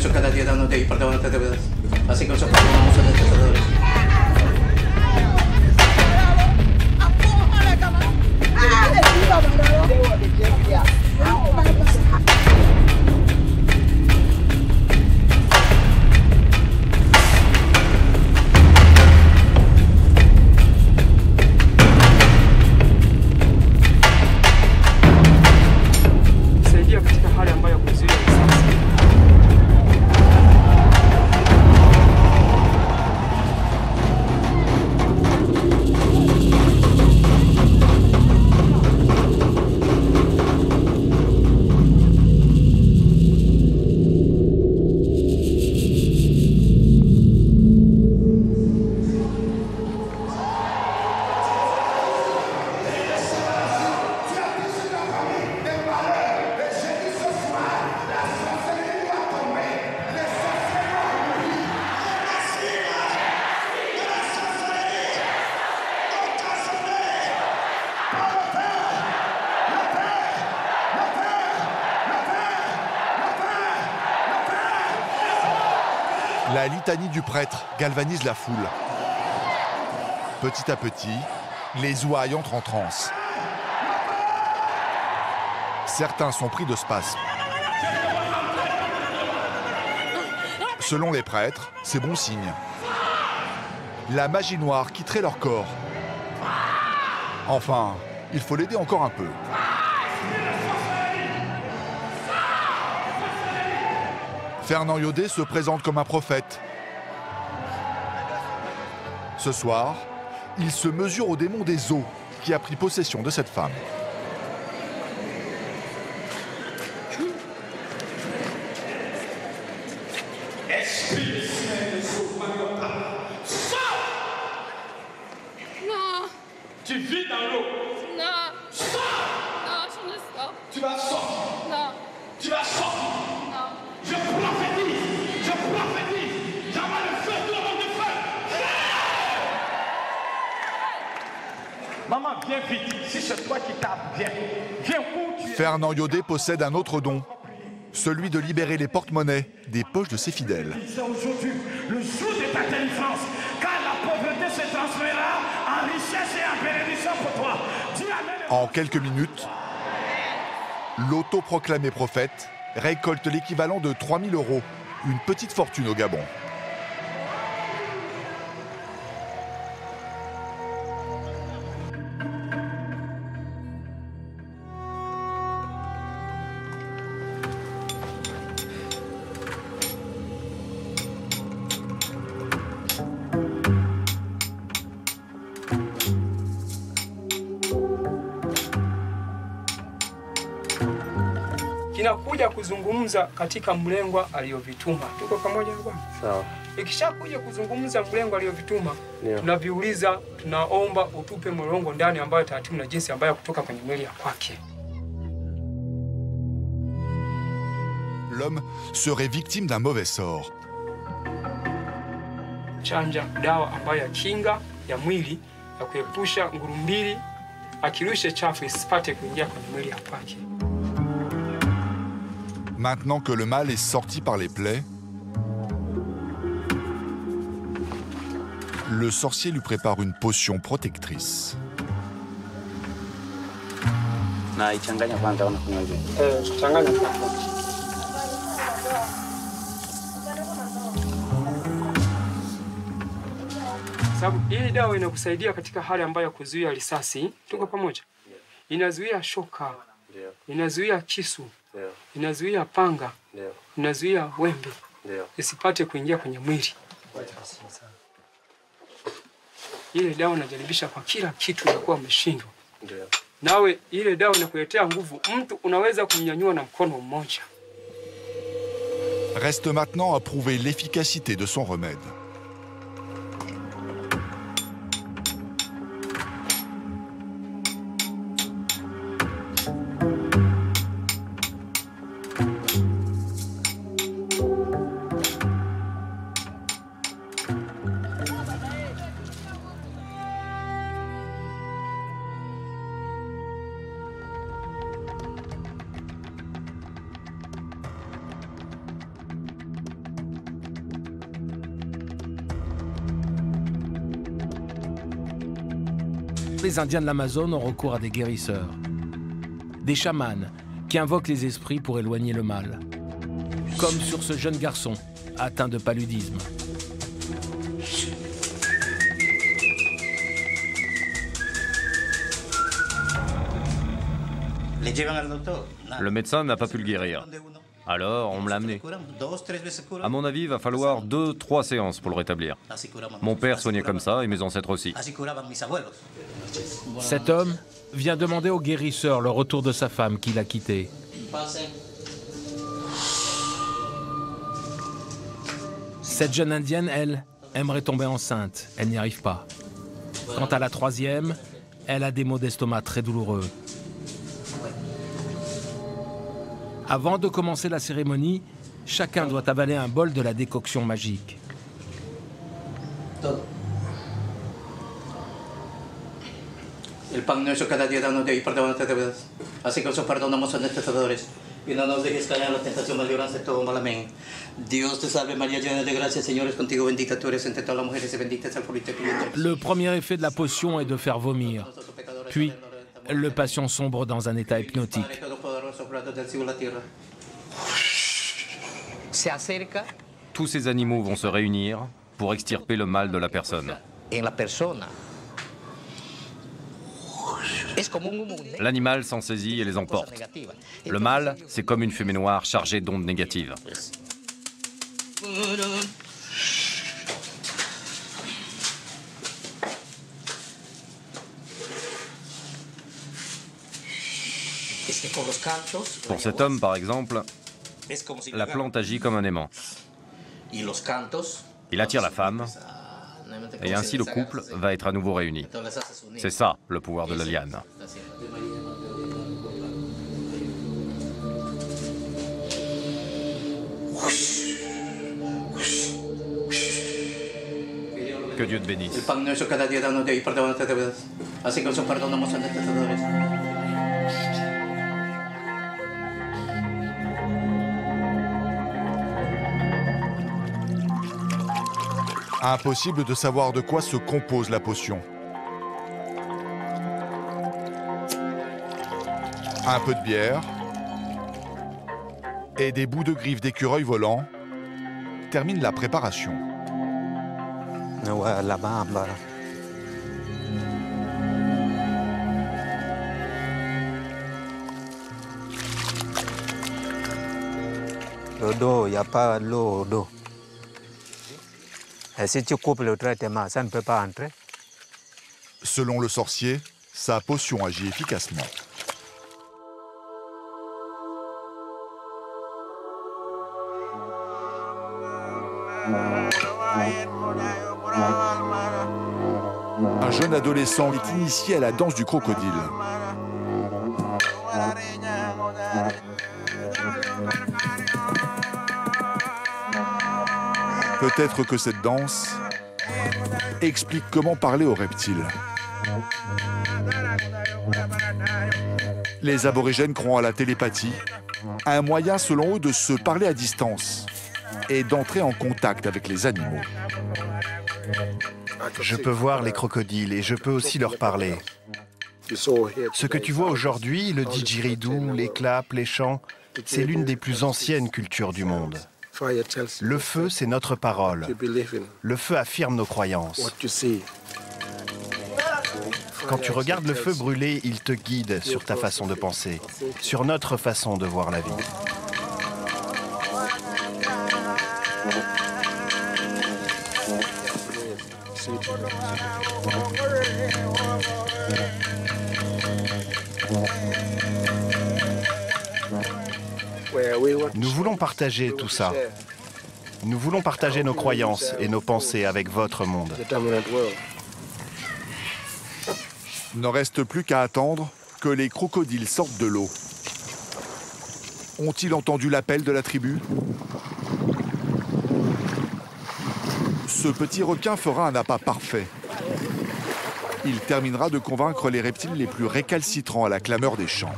esfuerzo cada día dándote y perdonándote de verdad. Así que nosotros vamos a necesitadores. La litanie du prêtre galvanise la foule. Petit à petit, les ouailles entrent en transe. Certains sont pris de spasmes. Selon les prêtres, c'est bon signe. La magie noire quitterait leur corps. Enfin, il faut l'aider encore un peu. Fernand Yodé se présente comme un prophète. Ce soir, il se mesure au démon des eaux qui a pris possession de cette femme. Esprit Saint des eaux, sors! Non. Tu vis dans l'eau. Non. Sors! Non, je ne sors. Tu vas sortir. Non. Tu vas sortir. Non. Je prophétise. J'envoie le feu, tout le monde de feu. Maman, viens vite. Si c'est toi qui tapes, viens. Viens où tu es. Fernand Yodé possède un autre don, celui de libérer les porte-monnaies des poches de ses fidèles. C'est aujourd'hui le jour de ta délivrance, car la pauvreté se transférera en richesse et en bénédiction pour toi. En quelques minutes, l'autoproclamé prophète récolte l'équivalent de 3 000 €, une petite fortune au Gabon. Kinakuja kuzungumza katika mlengwa aliyovituma. Tuko pamoja bwana? Sawa. Ikishakuja kuzungumza mlengwa aliyovituma, tunaviuliza, tunaomba utupe mlongo ndani ambayo taratibu na jinsi ambayo kutoka kwenye mwili ya kwake. L'homme serait victime d'un mauvais sort. Chanja dawa ambayo ya kinga ya mwili ya kuepusha ngurumbili akirushe chafu isipate kuingia kwenye mwili ya kwake. Maintenant que le mal est sorti par les plaies, le sorcier lui prépare une potion protectrice. Sababu hii dawa inakusaidia katika hali ambayo ya kuzuia risasi. Tuko pamoja? Inazuia shoka, inazuia kisu, inazuia panga, inazuia wembe isipate kuingia kwenye mwili. Ile dawa inajaribisha kwa kila kitu inakuwa umeshindwa. Nawe ile dawa inakuletea nguvu. Mtu unaweza kumnyanyua na mkono mmoja. Reste maintenant à prouver l'efficacité de son remède. les Indiens de l'Amazone ont recours à des guérisseurs, des chamans qui invoquent les esprits pour éloigner le mal, comme sur ce jeune garçon atteint de paludisme. Le médecin n'a pas pu le guérir. Alors, on me l'a amené. À mon avis, il va falloir 2-3 séances pour le rétablir. Mon père soignait comme ça et mes ancêtres aussi. Cet homme vient demander au guérisseur le retour de sa femme qu'il a quittée. Cette jeune indienne, elle, aimerait tomber enceinte. Elle n'y arrive pas. Quant à la troisième, elle a des maux d'estomac très douloureux. Avant de commencer la cérémonie, chacun doit avaler un bol de la décoction magique. El pan nuestro cada día danos de hoy, perdona nuestras deudas, así que nosotros perdonamos a nuestros deudores. Y no nos dejes caer en la tentación, mas líbranos de todo mal. Amén. Dios te salve María, llena de gracia, el Señor es contigo, bendita tú eres entre todas las mujeres y bendita es el fruto de tu vientre. Le premier effet de la potion est de faire vomir. Puis, le patient sombre dans un état hypnotique. Tous ces animaux vont se réunir pour extirper le mal de la personne. L'animal s'en saisit et les emporte. Le mal, c'est comme une fumée noire chargée d'ondes négatives. Pour cet homme, par exemple, la plante agit comme un aimant. Il attire la femme, et ainsi le couple va être à nouveau réuni. C'est ça, le pouvoir de la liane. Que Dieu te bénisse. El pan nuestro cada día danos de hoy, perdona nuestras deudas, así que nosotros perdonamos a nuestros deudores. Impossible de savoir de quoi se compose la potion. Un peu de bière et des bouts de griffes d'écureuil volant terminent la préparation. L'eau, il n'y a pas l'eau d'eau. Et si tu coupes le traitement, ça ne peut pas entrer. Selon le sorcier, sa potion agit efficacement. Un jeune adolescent est initié à la danse du crocodile. Peut-être que cette danse explique comment parler aux reptiles. Les aborigènes croient à la télépathie, un moyen selon eux de se parler à distance et d'entrer en contact avec les animaux. Je peux voir les crocodiles et je peux aussi leur parler. Ce que tu vois aujourd'hui, le didgeridoo, les claps, les chants, c'est l'une des plus anciennes cultures du monde. Le feu, c'est notre parole. Le feu affirme nos croyances. Quand tu regardes le feu brûler, il te guide sur ta façon de penser, sur notre façon de voir la vie. Nous voulons partager tout ça. Nous voulons partager nos croyances et nos pensées avec votre monde. Il ne reste plus qu'à attendre que les crocodiles sortent de l'eau. Ont-ils entendu l'appel de la tribu? Ce petit requin fera un appât parfait. Il terminera de convaincre les reptiles les plus récalcitrants à la clameur des champs.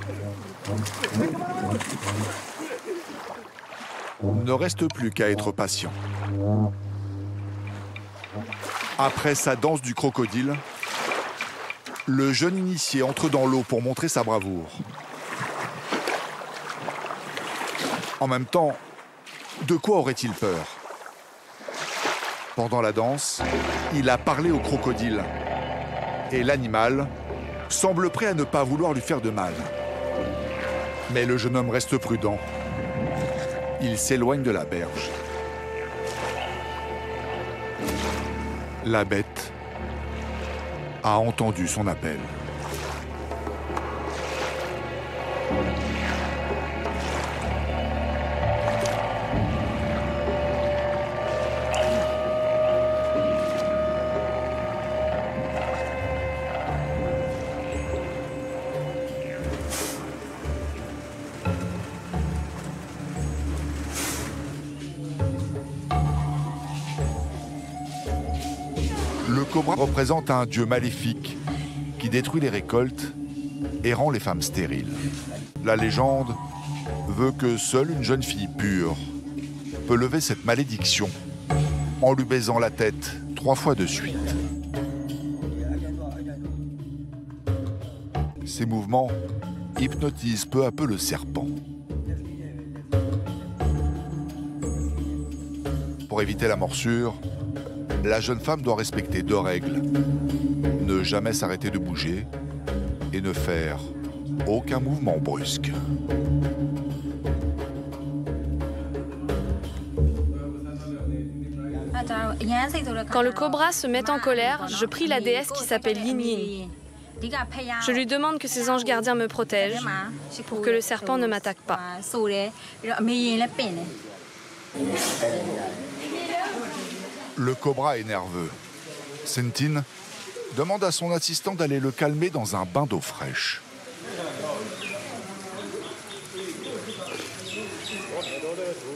Il ne reste plus qu'à être patient. Après sa danse du crocodile, Le jeune initié entre dans l'eau pour montrer sa bravoure. En même temps, de quoi aurait-il peur? Pendant la danse, il a parlé au crocodile. Et l'animal semble prêt à ne pas vouloir lui faire de mal. Mais le jeune homme reste prudent. Il s'éloigne de la berge. La bête a entendu son appel. Le cobra représente un dieu maléfique qui détruit les récoltes et rend les femmes stériles. La légende veut que seule une jeune fille pure peut lever cette malédiction en lui baisant la tête 3 fois de suite. Ces mouvements hypnotisent peu à peu le serpent. Pour éviter la morsure, la jeune femme doit respecter 2 règles. Ne jamais s'arrêter de bouger et ne faire aucun mouvement brusque. Quand le cobra se met en colère, je prie la déesse qui s'appelle Yin Yin. Je lui demande que ses anges gardiens me protègent pour que le serpent ne m'attaque pas. Le cobra est nerveux. Sentin demande à son assistant d'aller le calmer dans un bain d'eau fraîche.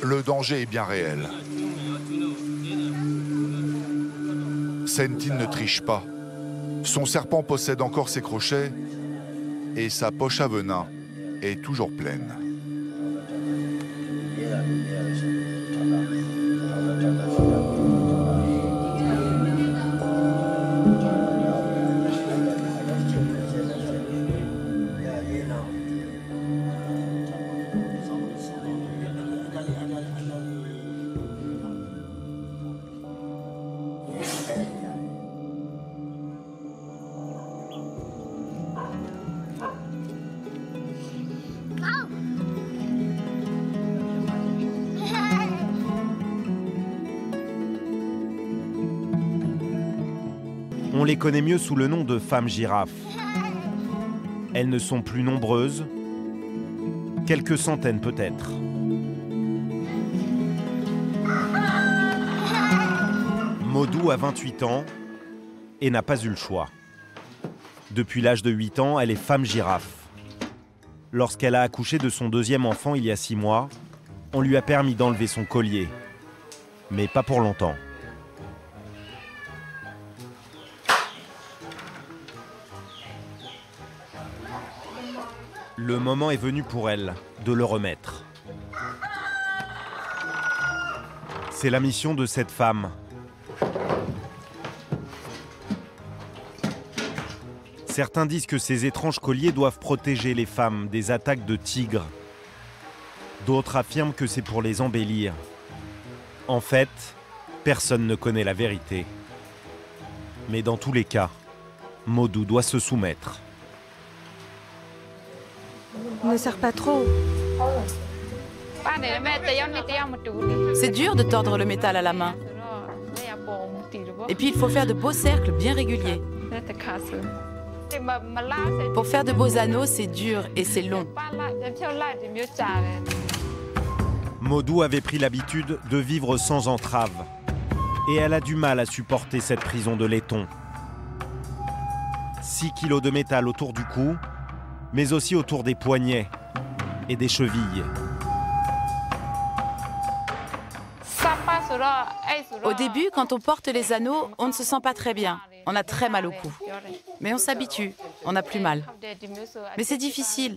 Le danger est bien réel. Sentin ne triche pas. Son serpent possède encore ses crochets et sa poche à venin est toujours pleine. On les connaît mieux sous le nom de femmes girafes. Elles ne sont plus nombreuses, quelques centaines peut-être. Modou a 28 ans et n'a pas eu le choix. Depuis l'âge de 8 ans, elle est femme girafe. Lorsqu'elle a accouché de son 2e enfant il y a 6 mois, on lui a permis d'enlever son collier. Mais pas pour longtemps. Le moment est venu pour elle de le remettre. C'est la mission de cette femme. Certains disent que ces étranges colliers doivent protéger les femmes des attaques de tigres. D'autres affirment que c'est pour les embellir. En fait, personne ne connaît la vérité. Mais dans tous les cas, Modou doit se soumettre. Ne serre pas trop. C'est dur de tordre le métal à la main. Et puis il faut faire de beaux cercles bien réguliers. Pour faire de beaux anneaux, c'est dur et c'est long. Modou avait pris l'habitude de vivre sans entrave. Et elle a du mal à supporter cette prison de laiton. 6 kilos de métal autour du cou, mais aussi autour des poignets et des chevilles. Au début, quand on porte les anneaux, on ne se sent pas très bien. On a très mal au cou. Mais on s'habitue, on n'a plus mal. Mais c'est difficile.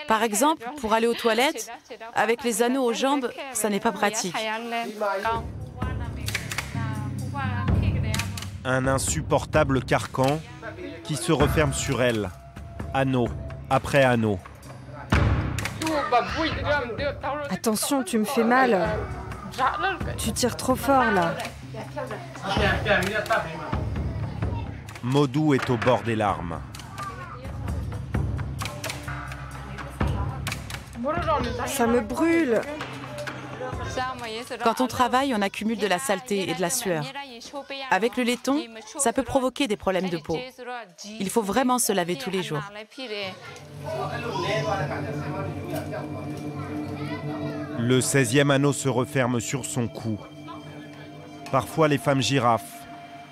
Par exemple, pour aller aux toilettes, avec les anneaux aux jambes, ça n'est pas pratique. Un insupportable carcan qui se referme sur elle, anneau après anneau. Attention, tu me fais mal. Tu tires trop fort là. Modou est au bord des larmes. Ça me brûle. Quand on travaille, on accumule de la saleté et de la sueur. Avec le laiton, ça peut provoquer des problèmes de peau. Il faut vraiment se laver tous les jours. Le 16e anneau se referme sur son cou. Parfois, les femmes girafes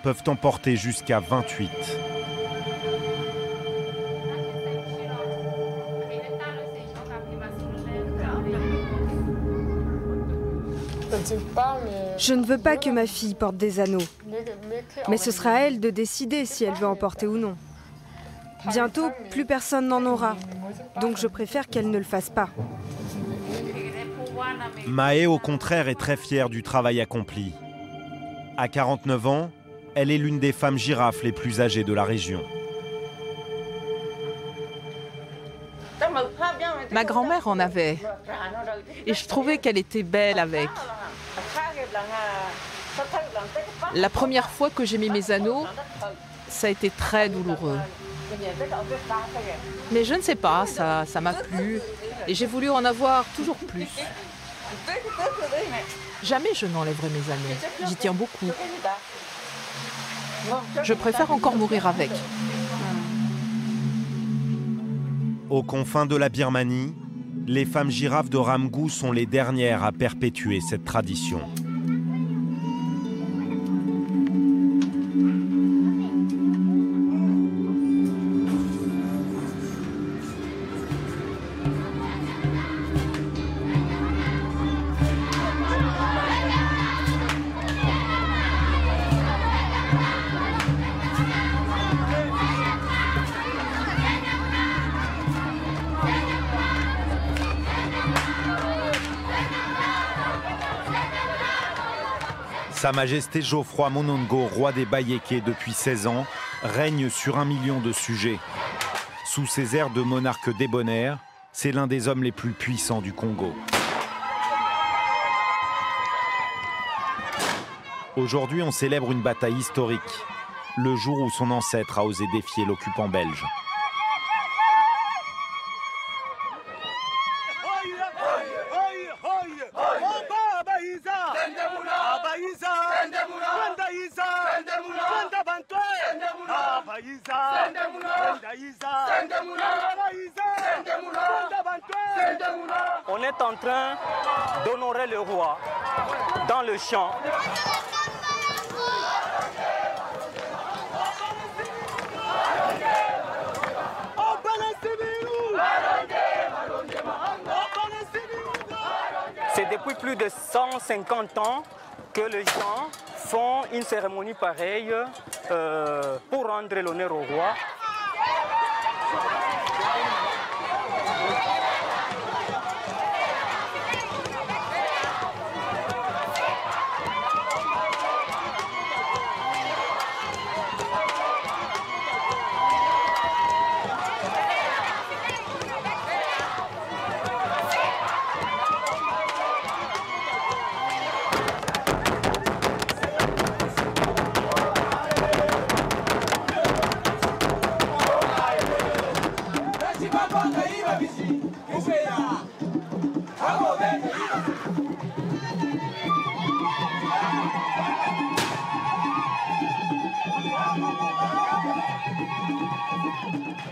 peuvent en porter jusqu'à 28. Je ne veux pas que ma fille porte des anneaux. Mais ce sera à elle de décider si elle veut en porter ou non. Bientôt, plus personne n'en aura. Donc je préfère qu'elle ne le fasse pas. Mahé, au contraire, est très fière du travail accompli. À 49 ans, elle est l'une des femmes girafes les plus âgées de la région. Ma grand-mère en avait. Et je trouvais qu'elle était belle avec. La première fois que j'ai mis mes anneaux, ça a été très douloureux. Mais je ne sais pas, ça m'a plu. Et j'ai voulu en avoir toujours plus. Jamais je n'enlèverai mes anneaux. J'y tiens beaucoup. Je préfère encore mourir avec. Aux confins de la Birmanie, les femmes girafes de Ramgou sont les dernières à perpétuer cette tradition. Sa Majesté Geoffroy Monongo, roi des Bayékés depuis 16 ans, règne sur 1 million de sujets. Sous ses airs de monarque débonnaire, c'est l'un des hommes les plus puissants du Congo. Aujourd'hui, on célèbre une bataille historique, le jour où son ancêtre a osé défier l'occupant belge. On est en train d'honorer le roi dans le champ. C'est depuis plus de 150 ans que les gens font une cérémonie pareille pour rendre l'honneur au roi.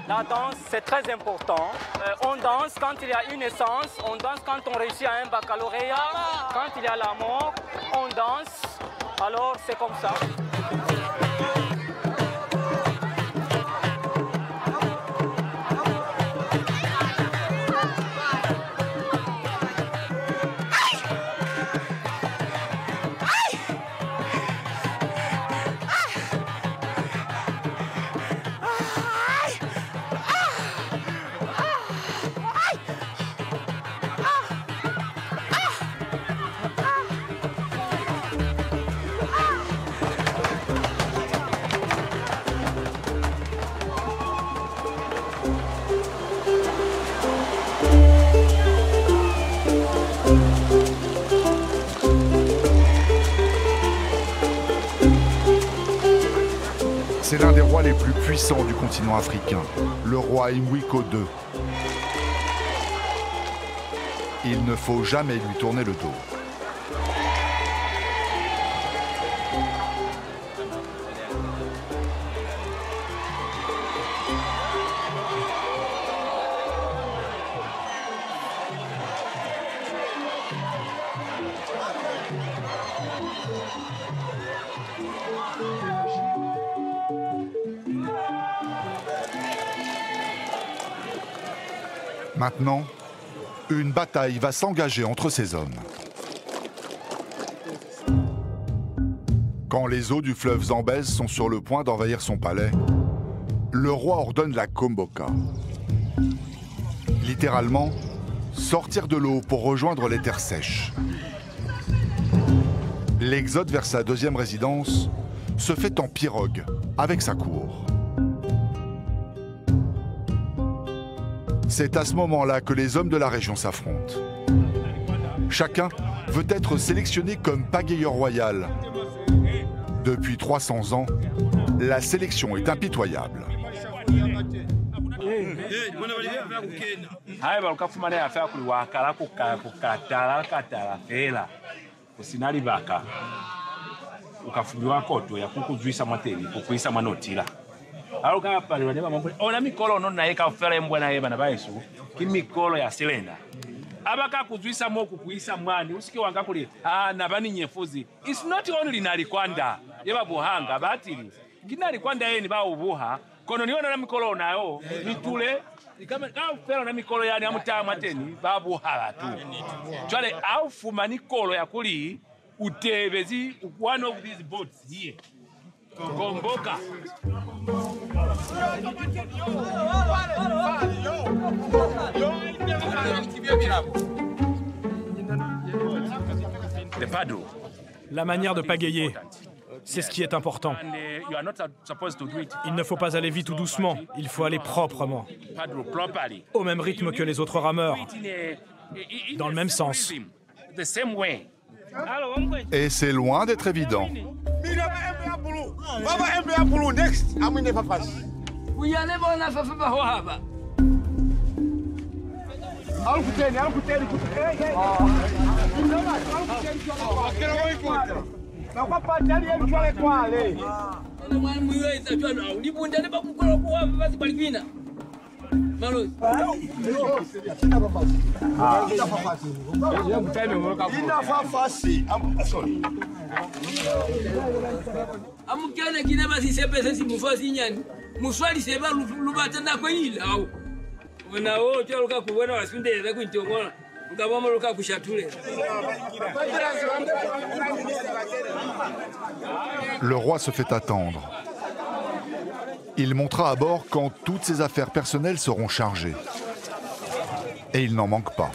La danse, c'est très important. On danse quand il y a une naissance, on danse quand on réussit à un baccalauréat, quand il y a la mort, on danse. Alors c'est comme ça. les plus puissants du continent africain, le roi Imwiko II. Il ne faut jamais lui tourner le dos. Maintenant, une bataille va s'engager entre ces hommes. Quand les eaux du fleuve Zambèze sont sur le point d'envahir son palais, le roi ordonne la Komboka. Littéralement, sortir de l'eau pour rejoindre les terres sèches. L'exode vers sa deuxième résidence se fait en pirogue avec sa cour. C'est à ce moment-là que les hommes de la région s'affrontent. Chacun veut être sélectionné comme pagayeur royal. Depuis 300 ans, la sélection est impitoyable. Ona mikolo no naye ka fera embwa naye bana baisu kimikolo ya silenda abaka kuzwisa moku kuisa mwani usike wanga kuli na bani nyefuzi. It's not only nali kwanda yeba buhanga batili kinali kwanda yeni ba ubuha kono niona na mikolo nayo mitule kama ka fera na mikolo yani amutamu ateni ba buhala tu chale au fuma nikolo ya kuli utebezi one of these boats here Komboka. La manière de pagayer, c'est ce qui est important. Il ne faut pas aller vite ou doucement, il faut aller proprement. Au même rythme que les autres rameurs. Dans le même sens. Et c'est loin d'être évident. Amukana kina basi sepesa simufasi nyani muswali seba lubata na kwila au wana wote aluka kubona wasundele kwintongola ngaboma luka kushatule. Le roi se fait attendre. Il montera à bord quand toutes ses affaires personnelles seront chargées. Et il n'en manque pas.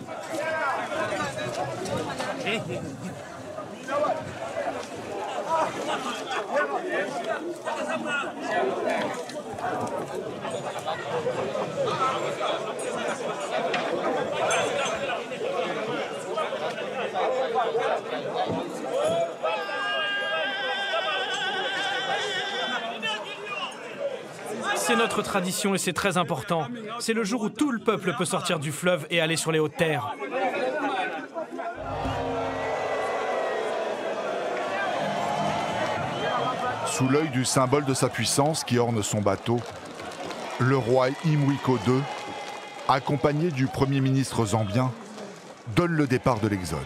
C'est notre tradition et c'est très important. C'est le jour où tout le peuple peut sortir du fleuve et aller sur les hautes terres. Sous l'œil du symbole de sa puissance qui orne son bateau, le roi Imwiko II, accompagné du premier ministre zambien, donne le départ de l'exode.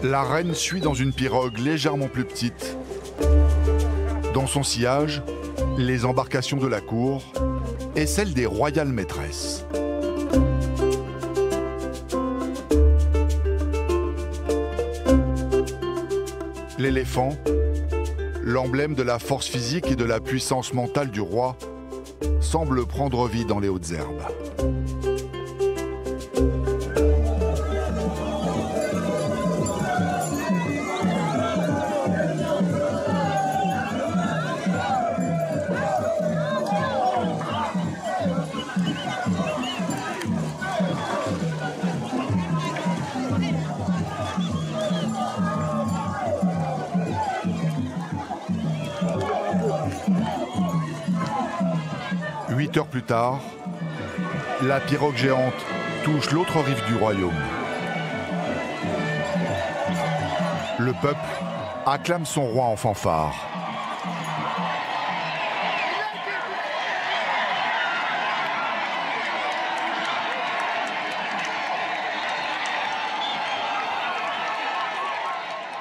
La reine suit dans une pirogue légèrement plus petite. Dans son sillage, les embarcations de la cour et celles des royales maîtresses. L'éléphant, l'emblème de la force physique et de la puissance mentale du roi, semble prendre vie dans les hautes herbes. Huit heures plus tard, la pirogue géante touche l'autre rive du royaume. Le peuple acclame son roi en fanfare.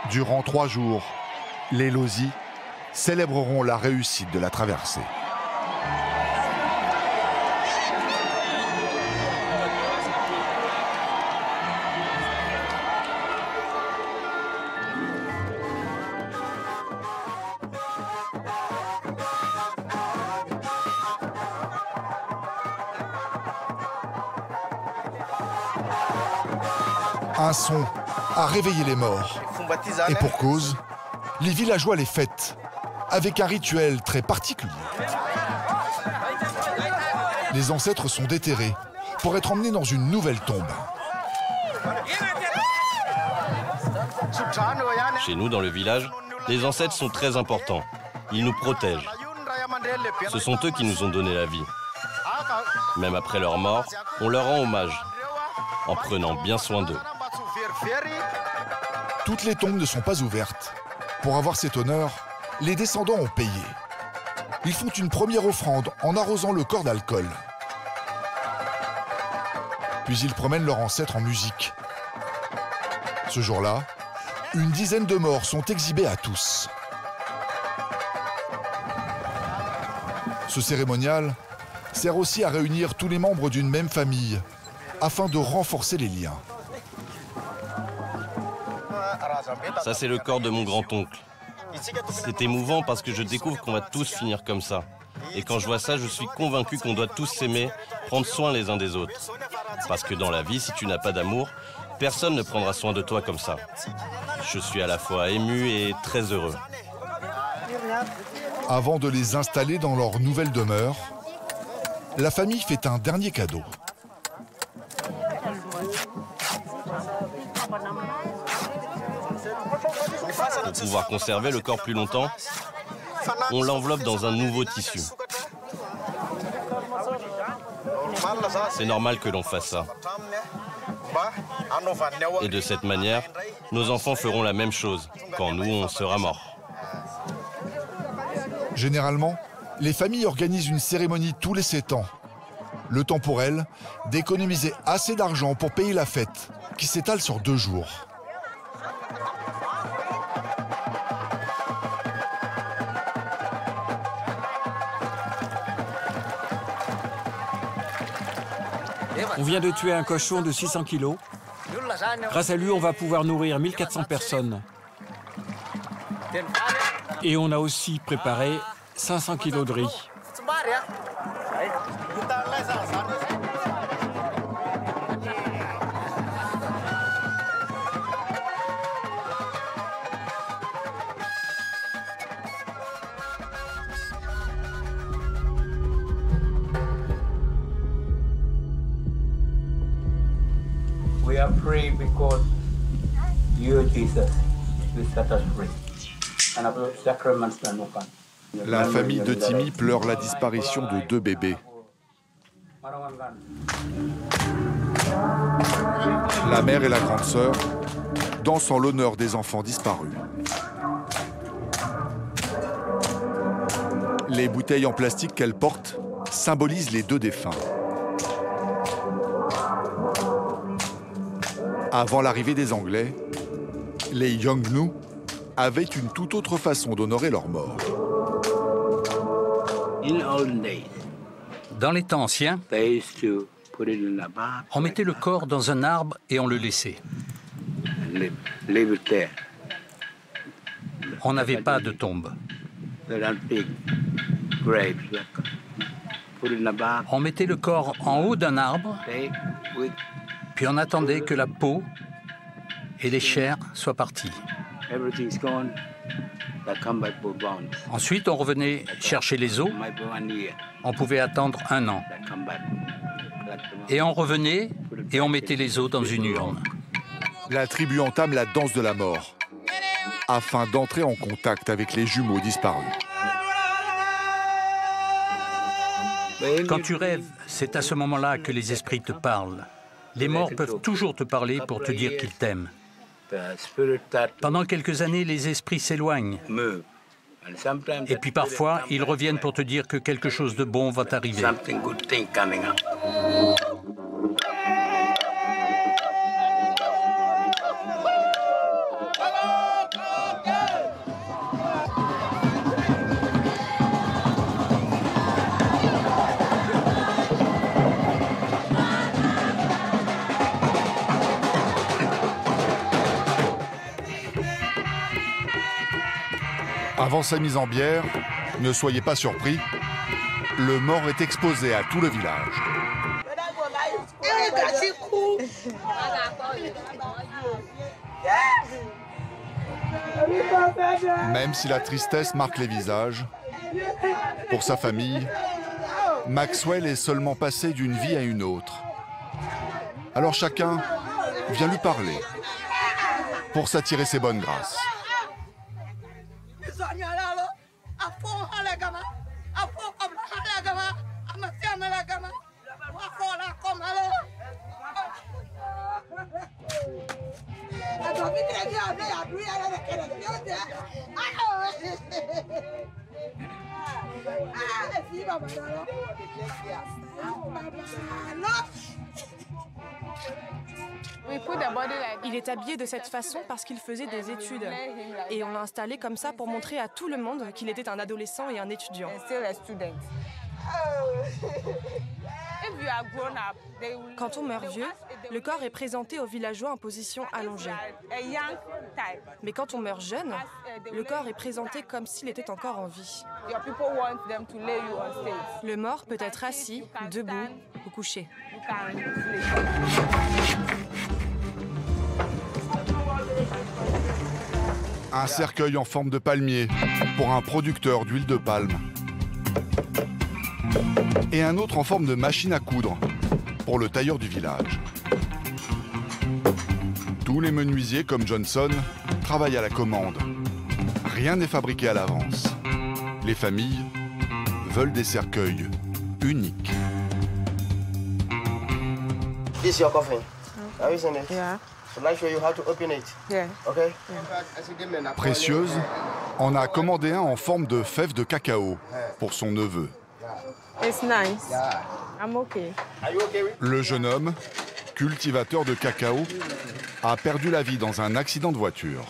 Durant 3 jours, les Lozi célébreront la réussite de la traversée. Un son a réveillé les morts. Et pour cause, les villageois les fêtent, avec un rituel très particulier. Les ancêtres sont déterrés pour être emmenés dans une nouvelle tombe. Chez nous, dans le village, les ancêtres sont très importants. Ils nous protègent. Ce sont eux qui nous ont donné la vie. Même après leur mort, on leur rend hommage, en prenant bien soin d'eux. Toutes les tombes ne sont pas ouvertes. Pour avoir cet honneur, les descendants ont payé. Ils font une première offrande en arrosant le corps d'alcool. Puis ils promènent leur ancêtre en musique. Ce jour-là, une dizaine de morts sont exhibés à tous. Ce cérémonial sert aussi à réunir tous les membres d'une même famille afin de renforcer les liens. Ça, c'est le corps de mon grand-oncle. C'est émouvant parce que je découvre qu'on va tous finir comme ça. Et quand je vois ça, je suis convaincu qu'on doit tous s'aimer, prendre soin les uns des autres. Parce que dans la vie, si tu n'as pas d'amour, personne ne prendra soin de toi comme ça. Je suis à la fois ému et très heureux. Avant de les installer dans leur nouvelle demeure, la famille fait un dernier cadeau. Pour pouvoir conserver le corps plus longtemps, on l'enveloppe dans un nouveau tissu. C'est normal que l'on fasse ça. Et de cette manière, nos enfants feront la même chose quand nous, on sera morts. Généralement, les familles organisent une cérémonie tous les 7 ans. Le temps pour elles d'économiser assez d'argent pour payer la fête, qui s'étale sur 2 jours. On vient de tuer un cochon de 600 kilos. Grâce à lui, on va pouvoir nourrir 1400 personnes. Et on a aussi préparé 500 kilos de riz. We are free because you, Jesus, will set us free. And our sacraments are open. La famille de Timmy pleure la disparition de 2 bébés. La mère et la grande sœur dansent en l'honneur des enfants disparus. Les bouteilles en plastique qu'elles portent symbolisent les 2 défunts. Avant l'arrivée des Anglais, les Yolngu avaient une toute autre façon d'honorer leurs morts. Dans les temps anciens, on mettait le corps dans un arbre et on le laissait. On n'avait pas de tombe. On mettait le corps en haut d'un arbre, puis on attendait que la peau et les chairs soient parties. Ensuite, on revenait chercher les os. On pouvait attendre 1 an. Et on revenait et on mettait les os dans une urne. La tribu entame la danse de la mort afin d'entrer en contact avec les jumeaux disparus. Quand tu rêves, c'est à ce moment-là que les esprits te parlent. Les morts peuvent toujours te parler pour te dire qu'ils t'aiment. Pendant quelques années, les esprits s'éloignent. Et puis parfois, ils reviennent pour te dire que quelque chose de bon va t'arriver. Avant sa mise en bière, ne soyez pas surpris, le mort est exposé à tout le village. Même si la tristesse marque les visages, pour sa famille, Maxwell est seulement passé d'une vie à une autre. Alors chacun vient lui parler pour s'attirer ses bonnes grâces. Il est habillé de cette façon parce qu'il faisait des études. Et on l'a installé comme ça pour montrer à tout le monde qu'il était un adolescent et un étudiant. Quand on meurt vieux, le corps est présenté aux villageois en position allongée. Mais quand on meurt jeune, le corps est présenté comme s'il était encore en vie. Le mort peut être assis, debout ou couché. Un cercueil en forme de palmier pour un producteur d'huile de palme. Et un autre en forme de machine à coudre pour le tailleur du village. Tous les menuisiers comme Johnson travaillent à la commande. Rien n'est fabriqué à l'avance. Les familles veulent des cercueils uniques. This is your coffin. Have you seen it? Yeah. So I show you how to open it. Yeah. Okay. Précieuse en a commandé un en forme de fève de cacao pour son neveu. It's nice. I'm okay. Le jeune homme, cultivateur de cacao, a perdu la vie dans un accident de voiture.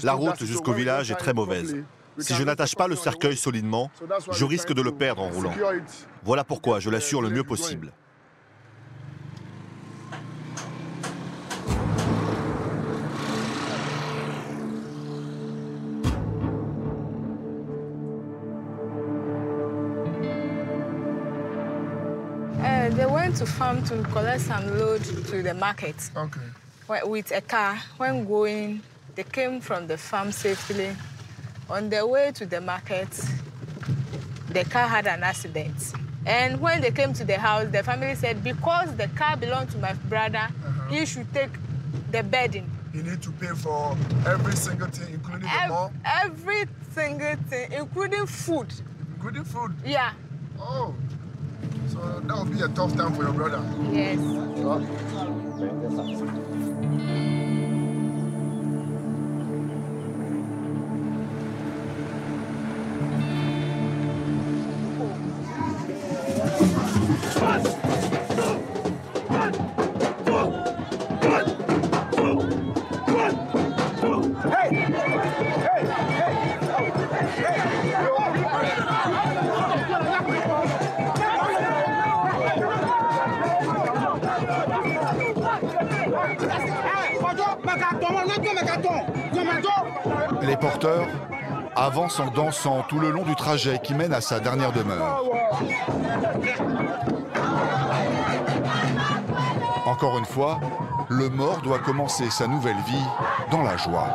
La route jusqu'au village est très mauvaise. Si je n'attache pas le cercueil solidement, je risque de le perdre en roulant. Voilà pourquoi je l'assure le mieux possible. They went to farm to collect some load to the market. Okay. With a car. When going, they came from the farm safely. On their way to the market, the car had an accident. And when they came to the house, the family said, because the car belonged to my brother, he should take the burden. You need to pay for every single thing, including the mom? Every single thing, including food. Including food? Yeah. Oh. So that would be a tough time for your brother. Yes. Les porteurs avancent en dansant tout le long du trajet qui mène à sa dernière demeure. Encore une fois, le mort doit commencer sa nouvelle vie dans la joie.